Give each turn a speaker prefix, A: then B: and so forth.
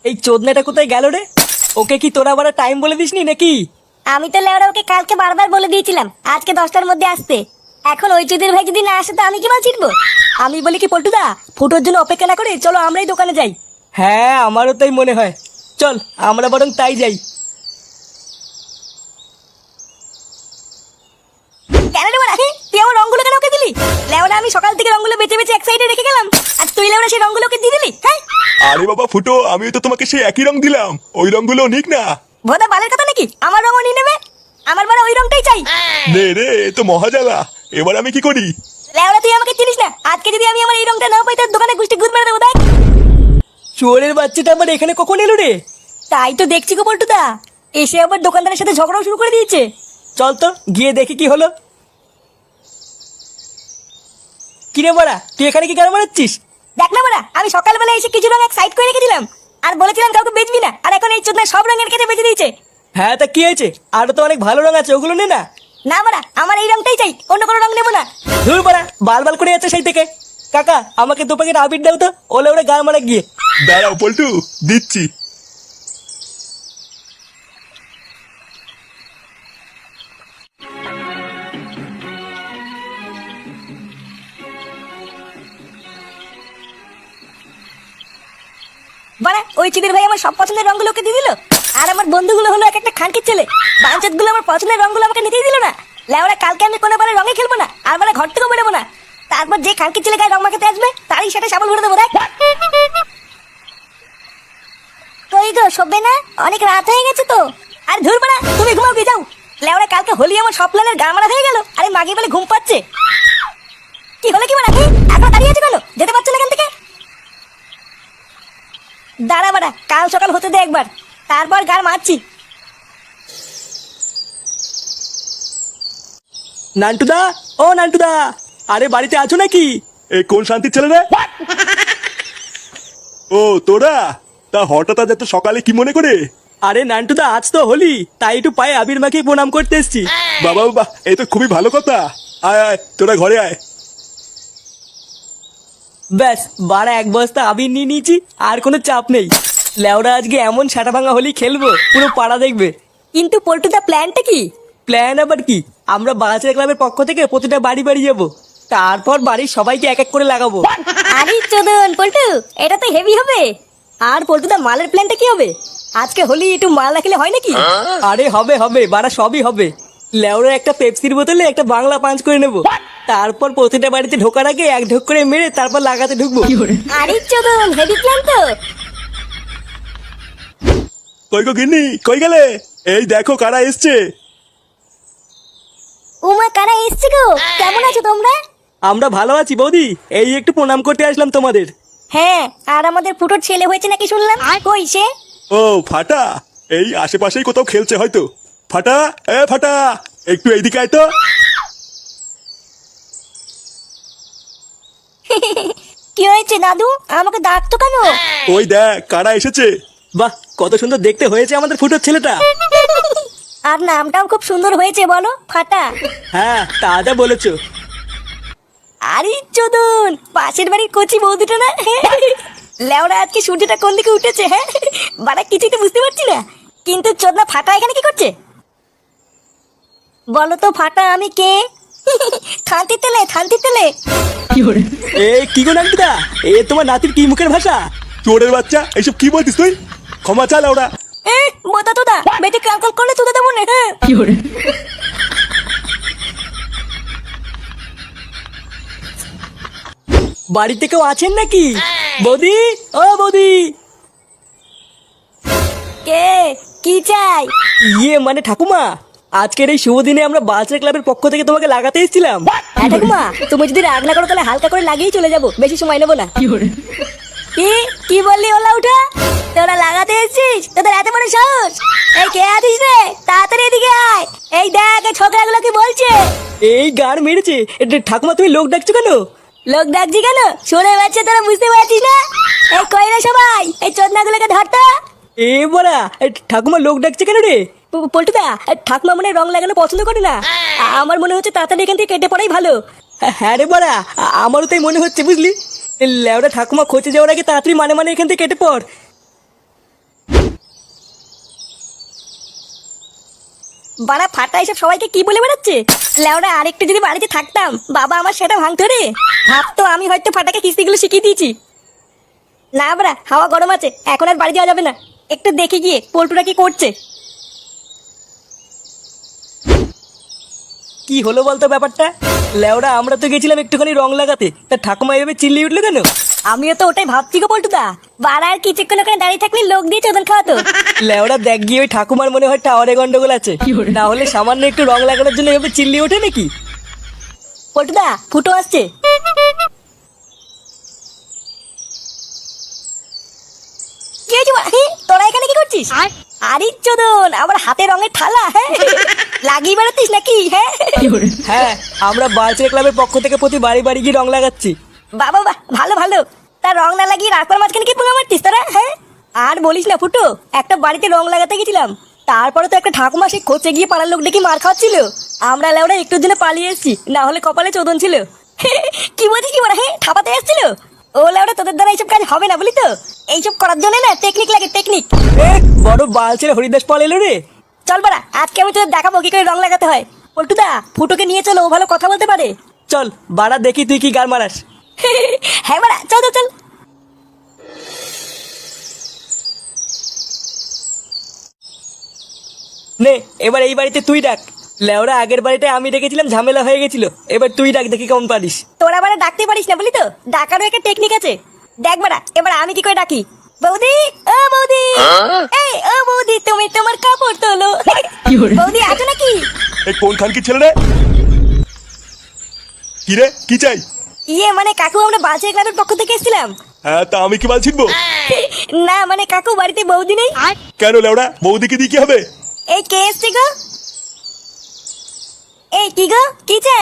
A: এই চোদনাটা কোথায় গেল রে? ওকে কি তোরা আবার টাইম বলে দিসনি নাকি?
B: আমি তো লেওরা ওকে কালকে বারবার বলে দিয়েছিলাম আজকে 10টার মধ্যে আসতে। এখন ওই চুদির ভাই যদি না আসে তো আমি কি মাল ছিটবো?
A: আমি বলি কি পল্টুদা, ফুটোর জন্য অপেক্ষা না করে চলো আমরাই দোকানে যাই। হ্যাঁ আমারও তাই মনে হয়, চল আমরা বরং তাই যাই।
B: কেন রে বাড়া, তুই আমার রঙগুলো কেন ওকে দিলি? লেওরা আমি সকাল থেকে রঙগুলো বেছে বেছে এক সাইডে রেখে গেলাম, আর তুই লেওরা সেই রঙগুলো ওকে দিয়ে দিলি? হ্যাঁ
C: আরে বাবা ফুটো, আমিও তো তোমাকে সেই একই রং দিলাম, ওই রংগুলো নিক না।
B: ভোদা বালের কথা নাকি আমার রঙও নিয়ে নেবে? আমার বাড়া ওই রঙটাই চাই।
C: নে রে, এ তো মহাজালা, এবার আমি কি করি?
B: লেওরা তুই আমাকে চিনিস না, আজকে যদি আমি আমার এই রঙটা না পাই তোর দোকানে গুষ্টি গুদ মেরে দেবো। দেখ
A: চোরের বাচ্চাটা আবার এখানে কখন এলো রে?
B: তাই তো দেখছি গো পল্টুদা, এসে আবার দোকানদারের সাথে ঝগড়াও শুরু করে দিয়েছে।
A: চল তো গিয়ে দেখি কি হলো। কিরে বড়া, তুই এখানে কি কেন মারাচ্ছিস?
B: দেখ না বাড়া, আমি সকালবেলা এসে কিছু রঙ এক সাইড করে রেখেছিলাম, আর বলেছিলাম কাউকে বেচবি না, আর এখন এই চোদনা সব রঙের কেটে বেঁচে দিয়েছে।
A: হ্যাঁ তা কি হয়েছে, আরো তো অনেক ভালো রং আছে, ওগুলো নে না।
B: না বাড়া, আমার এই রঙটাই চাই, অন্য কোনো রঙ নেবো না।
A: ধুর বড়া, বাল করে যাচ্ছে সেই থেকে। কাকা আমাকে 2 প্যাকেট আবির দাও তো, ওলে ওরে গাল মারা গিয়ে।
C: দাঁড়াও পল্টু, দিচ্ছি।
B: বাড়া ওই চিদির ভাই আমার সব পছন্দের রঙগুলো ওকে দিয়ে দিল, আর আমার বন্ধুগুলো হলো এক একটা খানকির ছেলে, বাঞ্চত গুলো আমার পছন্দের রঙগুলো আমাকে নিতেই দিল না। লেওরা কালকে আমি কোনো বারে রঙে খেলবো না, আর মানে ঘর থেকেও বেরোবো না। তারপর যে খানকির ছেলে গায়ে রং মাখাতে আসবে তারই সাথে সাবল ভরে দেবো। দেখ কই গো, শোবে না? অনেক রাত হয়ে গেছে তো। আর ধুর বাড়া, তুমি ঘুমাও গিয়ে যাও। লেওরা কালকে হোলি আমার সব প্ল্যানের গা মারা হয়ে গেল, আরে মাগি বলে ঘুম পাচ্ছে। কি হলো কি বাড়া, এখন দাঁড়িয়ে আছে কেন? যেতে পারছো না এখান থেকে? দাঁড়া বাড়া, কাল সকাল হতে দে একবার, তারপর গার মারছি।
A: নান্টুদা, ও নান্টুদা, আরে বাড়িতে আছো নাকি?
C: এ কোন শান্তির ছেলে রে? ও তোরা, তা হঠাৎ আজ এত সকালে কি মনে করে?
A: আরে নান্টুদা আজ তো হোলি, তাই একটু পায়ে আবির মাখিয়ে প্রণাম করতে এসছি।
C: বাবা বাবা, এই তো খুবই ভালো কথা। আয় আয়, তোরা ঘরে আয়।
A: ব্যাস বাড়া 1 বস্তা আবির নিয়ে নিয়েছি, আর কোনো চাপ নেই। লেওরা আজকে এমন ছাটা ভাঙা হোলি খেলবো, পুরো পাড়া দেখবে।
B: কিন্তু পল্টুদা প্ল্যানটা কি?
A: প্ল্যান আবার কি, আমরা বাচ্চারা ক্লাবের পক্ষ থেকে প্রতিটা বাড়ি বাড়ি যাবো, তারপর বাড়ির সবাইকে এক এক করে লাগাবো।
B: আরে চোদন পল্টু, এটা তো হেভি হবে। আর পল্টুদা মালের প্ল্যানটা কি হবে? আজকে হোলি একটু মাল রাখলে হয় নাকি?
A: আরে হবে হবে বাড়া, সবই হবে। লেওরা একটা পেপসির বোতলে একটা বাংলা পাঞ্চ করে নেবো, তারপর প্রতিটা বাড়িতে ঢোকার আগে 1 ঢোক করে মেরে তারপর লাগাতে ঢুকবো।
B: আরে চোদন, হেভি প্ল্যান তো।
C: কই গো গিন্নি, কই গেলে? এই দেখো কারা এসছে।
B: উমা, কারা এসছে গো? কেমন আছো তোমরা?
A: আমরা ভালো আছি বৌদি, এই একটু প্রণাম করতে আসলাম তোমাদের।
B: হ্যাঁ, আর আমাদের ফুটোর ছেলে হয়েছে নাকি শুনলাম, কই সে?
C: ও ফাটা, এই আশেপাশেই কোথাও খেলছে হয়তো। ফাটা, এ ফাটা, একটু এইদিকে আয় তো।
B: কি হয়েছে দাদু, আমাকে ডাকতো কেন?
C: ওই দেখ কারা এসেছে।
A: বাহ কত সুন্দর দেখতে হয়েছে আমাদের ফুটোর ছেলেটা।
B: আর নামটাও খুব সুন্দর হয়েছে, বলো ফাটা।
A: হ্যাঁ তা যা বলেছো।
B: আরে চোদন, পাশের বাড়ির কচি বৌদিটা না? লেওরা আজকে সূর্যটা কোন দিকে উঠেছে, হ্যাঁ বাড়া কিছুই তো বুঝতে পারছি না। কিন্তু চোদনা ফাটা এখানে কি করছে বলো তো? ফাটা আমি কে? থানতি তেলে, থানতি তেলে।
A: এ কি গো নান্টুদা, এ তোমার নাতির কি মুখের ভাষা?
C: চোরের বাচ্চা, এইসব কি বলতিস তুই? ক্ষমা চাল ওরা।
B: বোতা তোদা, বেটে কাকল করলে তোদা দেবো না। হ্যাঁ
A: বাড়িতে কেউ আছেন নাকি? বৌদি, ও বৌদি।
B: কে, কি চাই?
A: ইয়ে মানে ঠাকুমা, আজকের এই শুভ দিনে আমরা বাচ্চা ক্লাবের পক্ষ থেকে তোমাকে লাগাতে এসেছিলাম।
B: হ্যাঁ ঠাকুমা, তুমি যদি রাগ না করো তাহলে হালকা করে লাগিয়েই চলে যাবো, বেশি সময় নেবো না। কি কি বললি ওলা উঠা? তোরা লাগাতে এসেছিস? তোদের এত বড় সাহস? এই কে আছিস রে? তাড়াতাড়ি এদিকে আয়। এই দেখ এই ছোকরাগুলো কি বলছে।
A: এই গার মেরেছে। ঠাকুমা তুমি লোক ডাকছো কেন?
B: লোক ডাকছি কেন শুনে পাচ্ছে, তোরা বুঝতে পারছিস না? এই কই রে সবাই, এই চোদনাগুলোকে ধরতো।
A: এ বড়া, ঠাকুমা লোক ডাকছে কেন রে?
B: পল্টুদা, ঠাকুমা মনে হয় রং লাগানো পছন্দ করে না। আমার মনে হচ্ছে তাড়াতাড়ি এখান থেকে কেটে পড়াই ভালো।
A: হ্যাঁ রে বড়া, আমারও তাই মনে হচ্ছে বুঝলি। লেওরা ঠাকুমা খোঁজে যাওয়ার আগে তাড়াতাড়ি মানে মানে এখান থেকে কেটে পড়।
B: বাড়া ফাটা এসব সবাইকে কি বলে বেড়াচ্ছে? লেওরা আরেকটু যদি বাড়িতে থাকতাম, বাবা আমার সেটা ভাঙতো রে। ভাবতো আমি হয়তো ফাটাকে কিস্তিগুলো শিখিয়ে দিয়েছি। না বাড়া, হাওয়া গরম আছে, এখন আর বাড়ি যাওয়া যাবে না। একটু দেখে গিয়ে পল্টুরা কি করছে।
A: কি হলো বলতো ব্যাপারটা? লেওরা আমরা তো গেছিলাম একটুখানি রং লাগাতে, তা ঠাকুমা এভাবে চিল্লিয়ে উঠলো কেন?
B: আমিও তো ওটাই ভাবছি গো পল্টুদা। বাড়া আর কিছুক্ষণ ওখানে দাঁড়িয়ে থাকলে লোক দিয়ে চোদন খাওয়াতো।
A: লেওরা দেখ গিয়ে ওই ঠাকুমার মনে হয় টাওয়ারে গন্ডগোল আছে, না হলে সামান্য একটু রং লাগানোর জন্য এভাবে চিল্লিয়ে ওঠে নাকি?
B: পল্টুদা, ফুটো আসছে। কি হয়েছে বাড়া? তোরা এখানে কি করছিস? আরে চোদন, আমার হাতে রঙের থালা, হ্যাঁ লাগিয়ে বেড়াতিস নাকি? হ্যাঁ
A: হ্যাঁ, আমরা বালচের ক্লাবের পক্ষ থেকে প্রতি বাড়ি বাড়ি গিয়ে রং লাগাচ্ছি।
B: বাবা বাহ, ভালো ভালো। তার রং না লাগিয়ে রাস্তার মাঝখানে কি পোঙা মারতিস তোরা? হ্যাঁ আর বলিস না ফুটো, একটা বাড়িতে রং লাগাতে গেছিলাম, তারপরে তো একটা ঠাকুমা সে খোঁচে গিয়ে পাড়ার লোক ডেকে মার খাওয়াচ্ছিল। আমরা লেওড়া একটু দিনে পালিয়ে এসেছি, না হলে কপালে চোদন ছিল। কি বলছিস কি বলা? হ্যাঁ ঠাপাতে এসেছিল। ও লেওড়া, তোদের দ্বারা এইসব কাজ হবে না বলি তো। এইসব করার জন্য না টেকনিক লাগে, টেকনিক।
A: এ বড় বালচের হরিদাস পাল এলো রে।
B: চল বাড়া, আজকে আমি তোদের দেখাবো কি করে রং লাগাতে হয়। পল্টুদা, ফুটোকে নিয়ে চলো, ও ভালো কথা বলতে পারে।
A: চল বাড়া দেখি তুই কি গার মারাস।
B: হ্যাঁ বাড়া, চল চল চল।
A: নে এবার এই বাড়িতে তুই ডাক। লেওরা আগের বাড়িতে আমি ডেকেছিলাম, ঝামেলা হয়ে গেছিল, এবার তুই ডাক দেখি কেমন পারিস।
B: তোরা বাড়া ডাকতে পারিস না বলি তো, ডাকারও একটা টেকনিক আছে। দেখ বাড়া, এবার আমি কি করে ডাকি। বৌদি, ও বৌদি, এই ও বৌদি, তুমি তোমার কাপড় তোলো। বৌদি আছো নাকি?
C: এই কোন খানকি ছেলে রে? কি রে, কি চাই?
B: ইয়ে মানে কাকু, আমরা বালচের ক্লাবের পক্ষ থেকে এসেছিলাম।
C: হ্যাঁ, তা আমি কি বাল ছিনবো?
B: না মানে কাকু, বাড়িতে বৌদি নেই।
C: কেন লেওড়া, বৌদিকে দিয়ে কি হবে?
B: এই কে এসছে গো? এই কি গো, কি চাই?